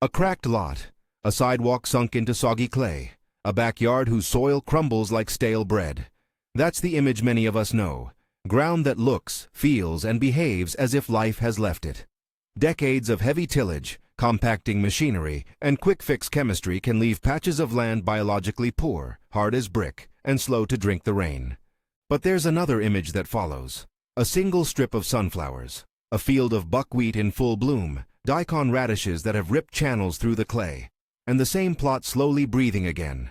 A cracked lot, a sidewalk sunk into soggy clay, a backyard whose soil crumbles like stale bread. That's the image many of us know. Ground that looks, feels, and behaves as if life has left it. Decades of heavy tillage, compacting machinery, and quick-fix chemistry can leave patches of land biologically poor, hard as brick, and slow to drink the rain. But there's another image that follows. A single strip of sunflowers, a field of buckwheat in full bloom, daikon radishes that have ripped channels through the clay, and the same plot slowly breathing again.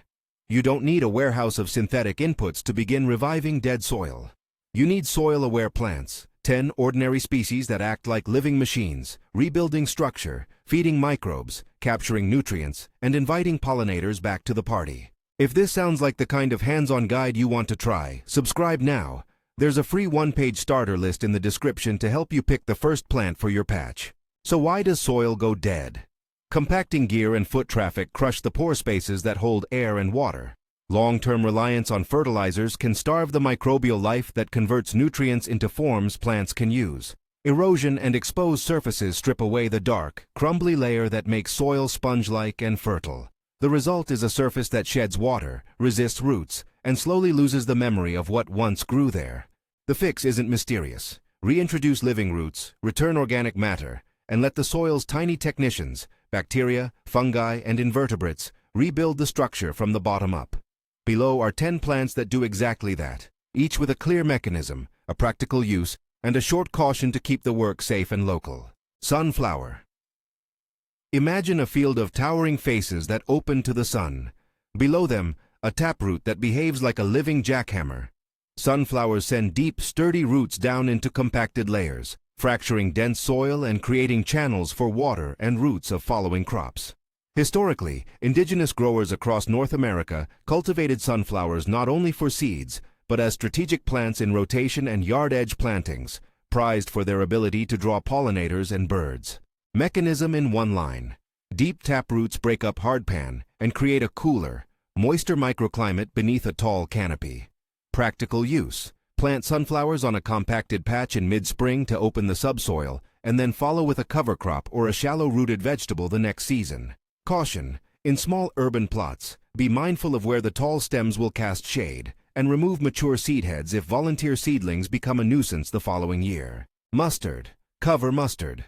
You don't need a warehouse of synthetic inputs to begin reviving dead soil. You need soil-aware plants, 10 ordinary species that act like living machines, rebuilding structure, feeding microbes, capturing nutrients, and inviting pollinators back to the party. If this sounds like the kind of hands-on guide you want to try, subscribe now. There's a free one-page starter list in the description to help you pick the first plant for your patch. So why does soil go dead? Compacting gear and foot traffic crush the pore spaces that hold air and water. Long-term reliance on fertilizers can starve the microbial life that converts nutrients into forms plants can use. Erosion and exposed surfaces strip away the dark, crumbly layer that makes soil sponge-like and fertile. The result is a surface that sheds water, resists roots, and slowly loses the memory of what once grew there. The fix isn't mysterious. Reintroduce living roots, return organic matter, and let the soil's tiny technicians, bacteria, fungi, and invertebrates, rebuild the structure from the bottom up. Below are 10 plants that do exactly that, each with a clear mechanism, a practical use, and a short caution to keep the work safe and local. Sunflower. Imagine a field of towering faces that open to the sun. Below them, a taproot that behaves like a living jackhammer. Sunflowers send deep, sturdy roots down into compacted layers, fracturing dense soil and creating channels for water and roots of following crops. Historically, indigenous growers across North America cultivated sunflowers not only for seeds, but as strategic plants in rotation and yard-edge plantings, prized for their ability to draw pollinators and birds. Mechanism in one line. Deep taproots break up hardpan and create a cooler, moister microclimate beneath a tall canopy. Practical use. Plant sunflowers on a compacted patch in mid-spring to open the subsoil, and then follow with a cover crop or a shallow-rooted vegetable the next season. Caution. In small urban plots, be mindful of where the tall stems will cast shade, and remove mature seed heads if volunteer seedlings become a nuisance the following year. Mustard. Cover mustard.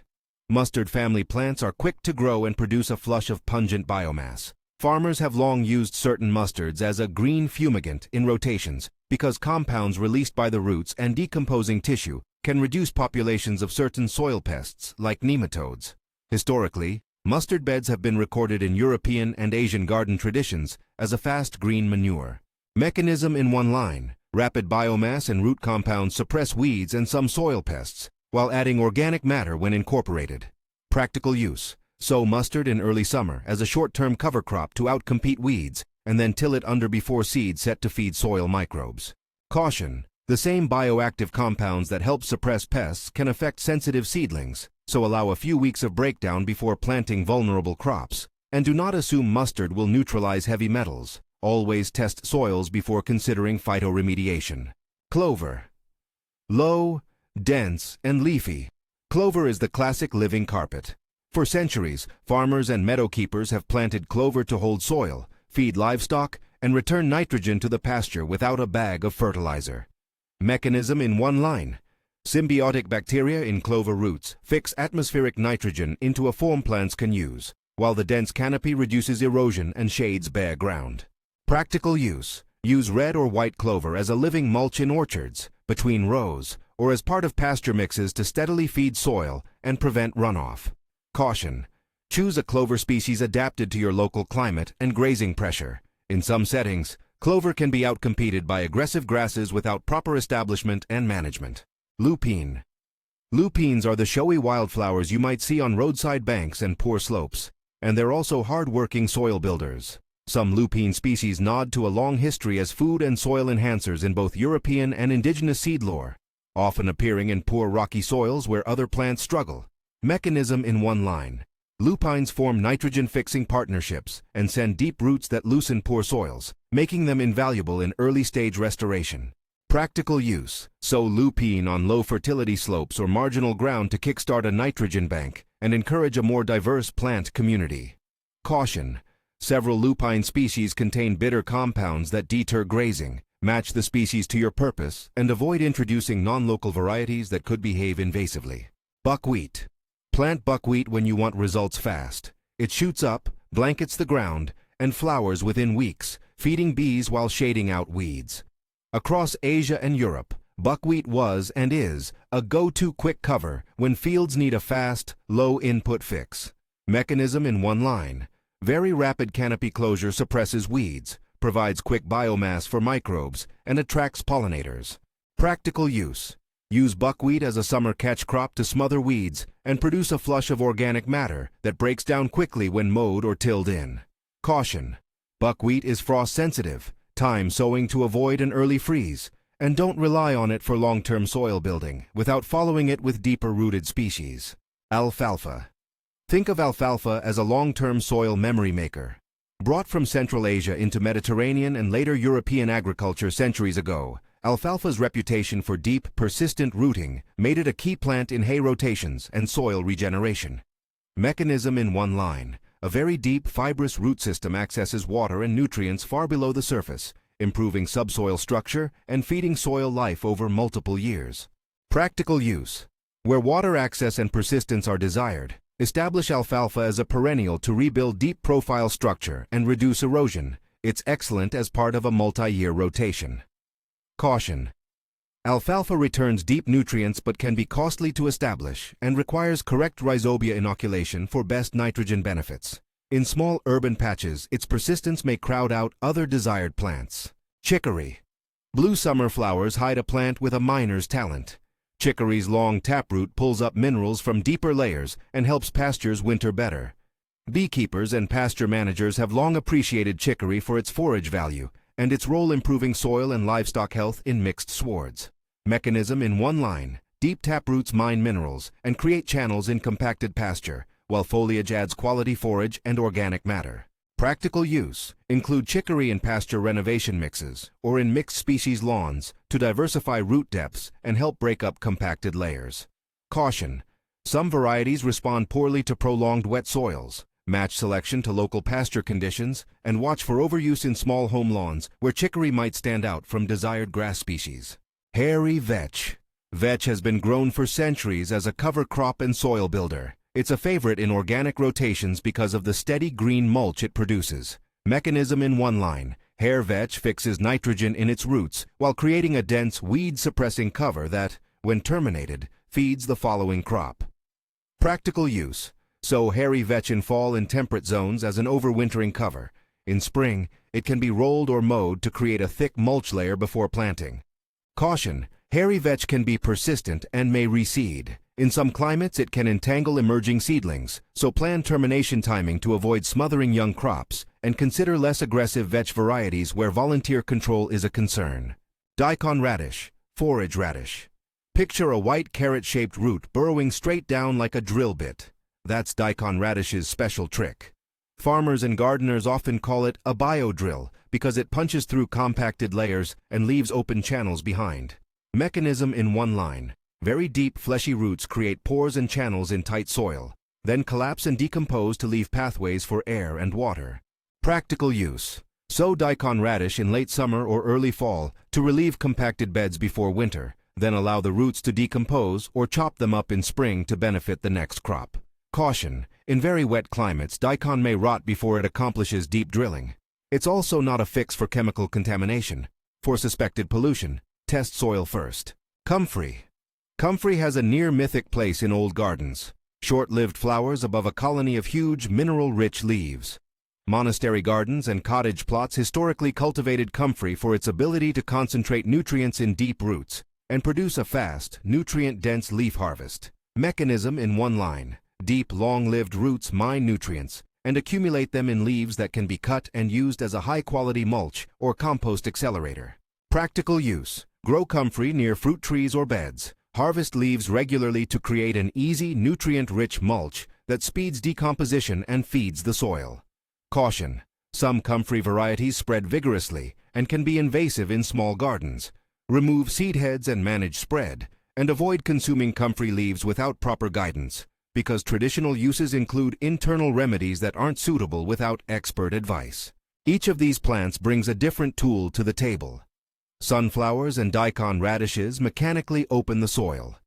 Mustard family plants are quick to grow and produce a flush of pungent biomass. Farmers have long used certain mustards as a green fumigant in rotations because compounds released by the roots and decomposing tissue can reduce populations of certain soil pests like nematodes. Historically, mustard beds have been recorded in European and Asian garden traditions as a fast green manure. Mechanism in one line. Rapid biomass and root compounds suppress weeds and some soil pests, while adding organic matter when incorporated. Practical use. Sow mustard in early summer as a short-term cover crop to outcompete weeds, and then till it under before seed set to feed soil microbes. Caution. The same bioactive compounds that help suppress pests can affect sensitive seedlings, so allow a few weeks of breakdown before planting vulnerable crops. And do not assume mustard will neutralize heavy metals. Always test soils before considering phytoremediation. Clover. Low, dense, and leafy. Clover is the classic living carpet. For centuries, farmers and meadowkeepers have planted clover to hold soil, feed livestock, and return nitrogen to the pasture without a bag of fertilizer. Mechanism in one line. Symbiotic bacteria in clover roots fix atmospheric nitrogen into a form plants can use, while the dense canopy reduces erosion and shades bare ground. Practical use. Use red or white clover as a living mulch in orchards, between rows, or as part of pasture mixes to steadily feed soil and prevent runoff. Caution. Choose a clover species adapted to your local climate and grazing pressure. In some settings, clover can be outcompeted by aggressive grasses without proper establishment and management. Lupine. Lupines are the showy wildflowers you might see on roadside banks and poor slopes, and they're also hard-working soil builders. Some lupine species nod to a long history as food and soil enhancers in both European and indigenous seed lore, often appearing in poor rocky soils where other plants struggle. Mechanism in one line. Lupines form nitrogen-fixing partnerships and send deep roots that loosen poor soils, making them invaluable in early-stage restoration. Practical use. Sow lupine on low fertility slopes or marginal ground to kickstart a nitrogen bank and encourage a more diverse plant community. Caution. Several lupine species contain bitter compounds that deter grazing. Match the species to your purpose and avoid introducing non-local varieties that could behave invasively. Buckwheat. Plant buckwheat when you want results fast. It shoots up, blankets the ground, and flowers within weeks, feeding bees while shading out weeds. Across Asia and Europe, buckwheat was and is a go-to quick cover when fields need a fast, low-input fix. Mechanism in one line. Very rapid canopy closure suppresses weeds, provides quick biomass for microbes, and attracts pollinators. Practical use. Use buckwheat as a summer catch crop to smother weeds and produce a flush of organic matter that breaks down quickly when mowed or tilled in. Caution. Buckwheat is frost sensitive. Time sowing to avoid an early freeze, and don't rely on it for long-term soil building without following it with deeper-rooted species. Alfalfa. Think of alfalfa as a long-term soil memory maker. Brought from Central Asia into Mediterranean and later European agriculture centuries ago, alfalfa's reputation for deep, persistent rooting made it a key plant in hay rotations and soil regeneration. Mechanism in one line. A very deep, fibrous root system accesses water and nutrients far below the surface, improving subsoil structure and feeding soil life over multiple years. Practical use. Where water access and persistence are desired, establish alfalfa as a perennial to rebuild deep profile structure and reduce erosion. It's excellent as part of a multi-year rotation. Caution. Alfalfa returns deep nutrients but can be costly to establish and requires correct rhizobia inoculation for best nitrogen benefits. In small urban patches, its persistence may crowd out other desired plants. Chicory. Blue summer flowers hide a plant with a miner's talent. Chicory's long taproot pulls up minerals from deeper layers and helps pastures winter better. Beekeepers and pasture managers have long appreciated chicory for its forage value and its role improving soil and livestock health in mixed swards. Mechanism in one line. Deep taproots mine minerals and create channels in compacted pasture, while foliage adds quality forage and organic matter. Practical use. Include chicory in pasture renovation mixes or in mixed species lawns to diversify root depths and help break up compacted layers. Caution. Some varieties respond poorly to prolonged wet soils. Match selection to local pasture conditions and watch for overuse in small home lawns where chicory might stand out from desired grass species. Hairy vetch. Vetch has been grown for centuries as a cover crop and soil builder. It's a favorite in organic rotations because of the steady green mulch it produces. Mechanism in one line. Hair vetch fixes nitrogen in its roots while creating a dense, weed-suppressing cover that, when terminated, feeds the following crop. Practical use. Sow hairy vetch in fall in temperate zones as an overwintering cover. In spring, it can be rolled or mowed to create a thick mulch layer before planting. Caution. Hairy vetch can be persistent and may reseed. In some climates, it can entangle emerging seedlings, so plan termination timing to avoid smothering young crops and consider less aggressive vetch varieties where volunteer control is a concern. Daikon radish, forage radish. Picture a white carrot-shaped root burrowing straight down like a drill bit. That's daikon radish's special trick. Farmers and gardeners often call it a biodrill because it punches through compacted layers and leaves open channels behind. Mechanism in one line. Very deep, fleshy roots create pores and channels in tight soil, then collapse and decompose to leave pathways for air and water. Practical use. Sow daikon radish in late summer or early fall to relieve compacted beds before winter, then allow the roots to decompose or chop them up in spring to benefit the next crop. Caution. In very wet climates, daikon may rot before it accomplishes deep drilling. It's also not a fix for chemical contamination. For suspected pollution, test soil first. Comfrey. Comfrey has a near-mythic place in old gardens. Short-lived flowers above a colony of huge, mineral-rich leaves. Monastery gardens and cottage plots historically cultivated comfrey for its ability to concentrate nutrients in deep roots and produce a fast, nutrient-dense leaf harvest. Mechanism in one line. Deep, long-lived roots mine nutrients and accumulate them in leaves that can be cut and used as a high-quality mulch or compost accelerator. Practical use. Grow comfrey near fruit trees or beds. Harvest leaves regularly to create an easy, nutrient-rich mulch that speeds decomposition and feeds the soil. Caution. Some comfrey varieties spread vigorously and can be invasive in small gardens, Remove seed heads and manage spread, and avoid consuming comfrey leaves without proper guidance, because traditional uses include internal remedies that aren't suitable without expert advice. Each of these plants brings a different tool to the table. Sunflowers and daikon radishes mechanically open the soil.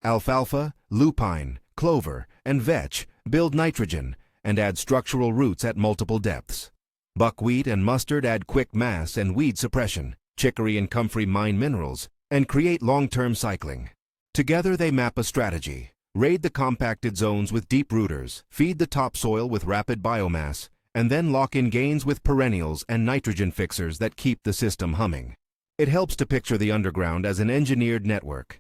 Alfalfa, lupine, clover, and vetch build nitrogen and add structural roots at multiple depths. Buckwheat and mustard add quick mass and weed suppression. Chicory and comfrey mine minerals and create long-term cycling. Together they map a strategy. Raid the compacted zones with deep rooters, feed the topsoil with rapid biomass, and then lock in gains with perennials and nitrogen fixers that keep the system humming. It helps to picture the underground as an engineered network.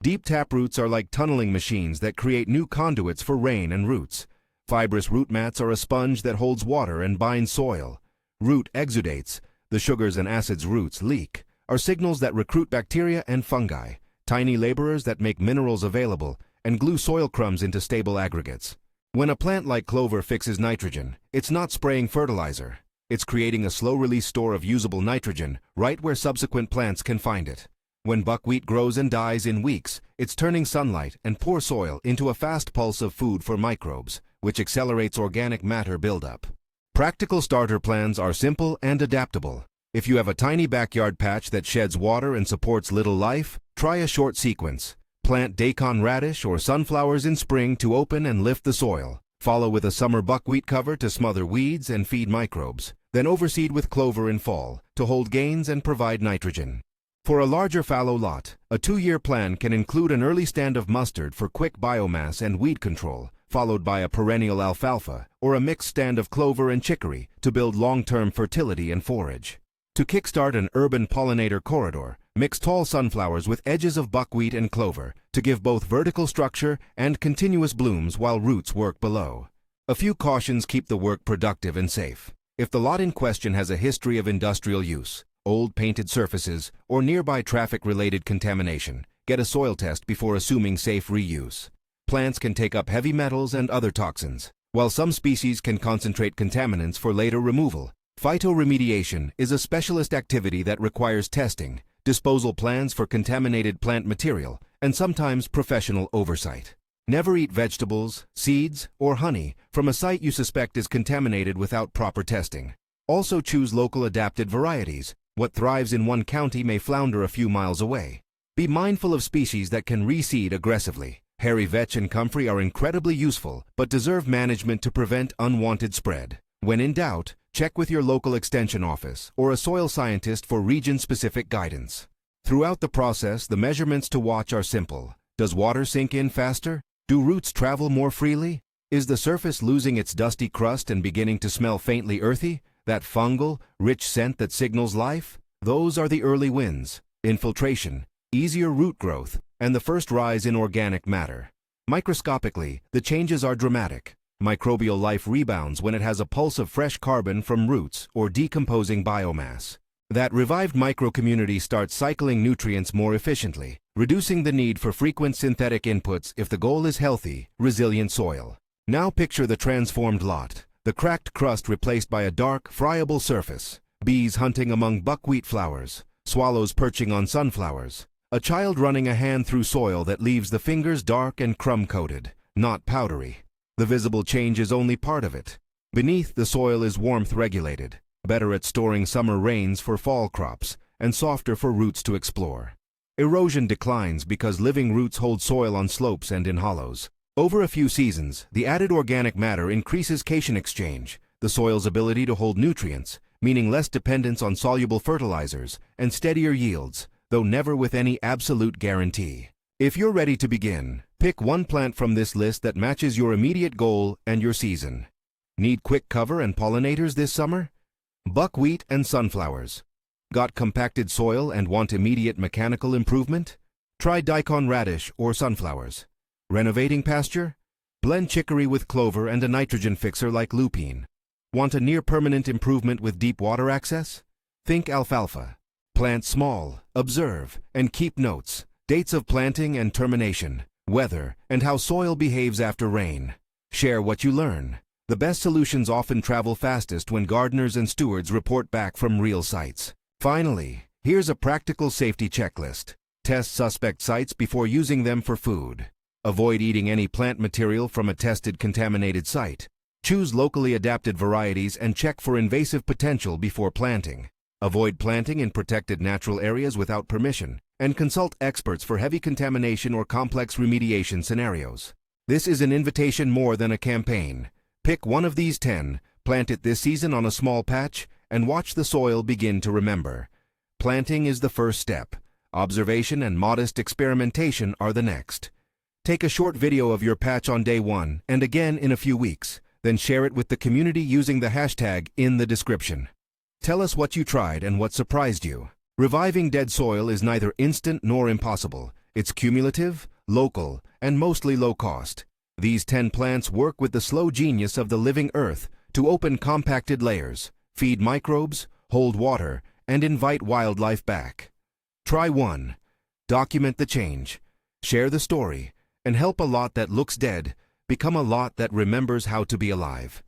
Deep taproots are like tunneling machines that create new conduits for rain and roots. Fibrous root mats are a sponge that holds water and binds soil. Root exudates, the sugars and acids roots leak, are signals that recruit bacteria and fungi, tiny laborers that make minerals available and glue soil crumbs into stable aggregates. When a plant like clover fixes nitrogen, it's not spraying fertilizer. It's creating a slow-release store of usable nitrogen right where subsequent plants can find it. When buckwheat grows and dies in weeks, it's turning sunlight and poor soil into a fast pulse of food for microbes, which accelerates organic matter buildup. Practical starter plans are simple and adaptable. If you have a tiny backyard patch that sheds water and supports little life, try a short sequence. Plant daikon radish or sunflowers in spring to open and lift the soil. Follow with a summer buckwheat cover to smother weeds and feed microbes. Then overseed with clover in fall to hold gains and provide nitrogen. For a larger fallow lot, a 2-year plan can include an early stand of mustard for quick biomass and weed control, followed by a perennial alfalfa or a mixed stand of clover and chicory to build long-term fertility and forage. To kickstart an urban pollinator corridor, mix tall sunflowers with edges of buckwheat and clover to give both vertical structure and continuous blooms while roots work below. A few cautions keep the work productive and safe. If the lot in question has a history of industrial use, old painted surfaces, or nearby traffic-related contamination, get a soil test before assuming safe reuse. Plants can take up heavy metals and other toxins, while some species can concentrate contaminants for later removal. Phytoremediation is a specialist activity that requires testing, disposal plans for contaminated plant material, and sometimes professional oversight. Never eat vegetables, seeds, or honey from a site you suspect is contaminated without proper testing. Also choose local adapted varieties. What thrives in one county may flounder a few miles away. Be mindful of species that can reseed aggressively. Hairy vetch and comfrey are incredibly useful, but deserve management to prevent unwanted spread. When in doubt, check with your local extension office or a soil scientist for region-specific guidance. Throughout the process, the measurements to watch are simple. Does water sink in faster? Do roots travel more freely? Is the surface losing its dusty crust and beginning to smell faintly earthy? That fungal, rich scent that signals life? Those are the early wins. Infiltration, easier root growth, and the first rise in organic matter. Microscopically, the changes are dramatic. Microbial life rebounds when it has a pulse of fresh carbon from roots or decomposing biomass. That revived microcommunity starts cycling nutrients more efficiently, reducing the need for frequent synthetic inputs if the goal is healthy, resilient soil. Now picture the transformed lot, the cracked crust replaced by a dark, friable surface, bees hunting among buckwheat flowers, swallows perching on sunflowers, a child running a hand through soil that leaves the fingers dark and crumb-coated, not powdery. The visible change is only part of it. Beneath, the soil is warmth-regulated, better at storing summer rains for fall crops, and softer for roots to explore. Erosion declines because living roots hold soil on slopes and in hollows. Over a few seasons, the added organic matter increases cation exchange, the soil's ability to hold nutrients, meaning less dependence on soluble fertilizers and steadier yields, though never with any absolute guarantee. If you're ready to begin, pick one plant from this list that matches your immediate goal and your season. Need quick cover and pollinators this summer? Buckwheat and sunflowers. Got compacted soil and want immediate mechanical improvement? Try daikon radish or sunflowers. Renovating pasture? Blend chicory with clover and a nitrogen fixer like lupine. Want a near-permanent improvement with deep water access? Think alfalfa. Plant small, observe, and keep notes. Dates of planting and termination, weather, and how soil behaves after rain. Share what you learn. The best solutions often travel fastest when gardeners and stewards report back from real sites. Finally, Here's a practical safety checklist. Test suspect sites before using them for food. Avoid eating any plant material from a tested contaminated site. Choose locally adapted varieties and check for invasive potential before planting. Avoid planting in protected natural areas without permission, and consult experts for heavy contamination or complex remediation scenarios. This is an invitation more than a campaign. Pick one of these 10, plant it this season on a small patch, and watch the soil begin to remember. Planting is the first step. Observation and modest experimentation are the next. Take a short video of your patch on day 1 and again in a few weeks. Then share it with the community using the hashtag in the description. Tell us what you tried and what surprised you. Reviving dead soil is neither instant nor impossible. It's cumulative, local, and mostly low cost. These 10 plants work with the slow genius of the living earth to open compacted layers, feed microbes, hold water, and invite wildlife back. Try 1. Document the change. Share the story, and help a lot that looks dead become a lot that remembers how to be alive.